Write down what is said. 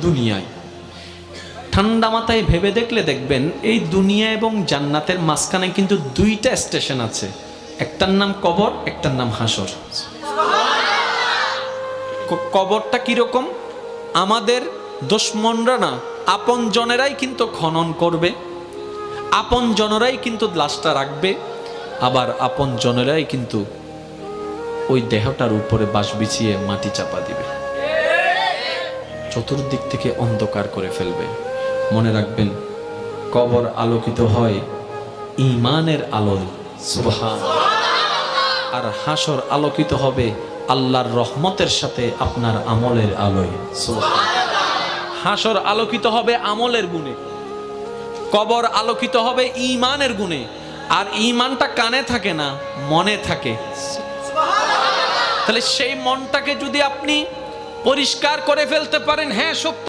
দুনিয়ায়। ঠান্ডা মাথায় ভেবে দেখলে দেখবেন এই দুনিয়া এবং জান্নাতের মাঝখানে কিন্তু দুইটা স্টেশন আছে, একটার নাম কবর, একটার নাম হাসর। কবরটা কিরকম? আমাদের দুশমনরা না, আপন জনেরাই কিন্তু খনন করবে, আপন জনেরাই কিন্তু লাশটা রাখবে, আবার আপন জনেরাই কিন্তু ওই দেহটার উপরে বাঁশ বিছিয়ে মাটি চাপা দিবে, চতুর্দিক থেকে অন্ধকার করে ফেলবে। মনে রাখবেন, কবর আলোকিত হয় ঈমানের আলোয়, সুবহানাল্লাহ। আর হাসর আলোকিত হবে আল্লাহর রহমতের সাথে আপনার আমলের আলোয়, সুবহানাল্লাহ। হাসর আলোকিত হবে আমলের গুণে, কবর আলোকিত হবে ঈমানের গুণে। আর ঈমানটা কানে থাকে না, মনে থাকে। তাহলে সেই মনটাকে যদি আপনি পরিষ্কার করে ফেলতে পারেন, হ্যাঁ সত্য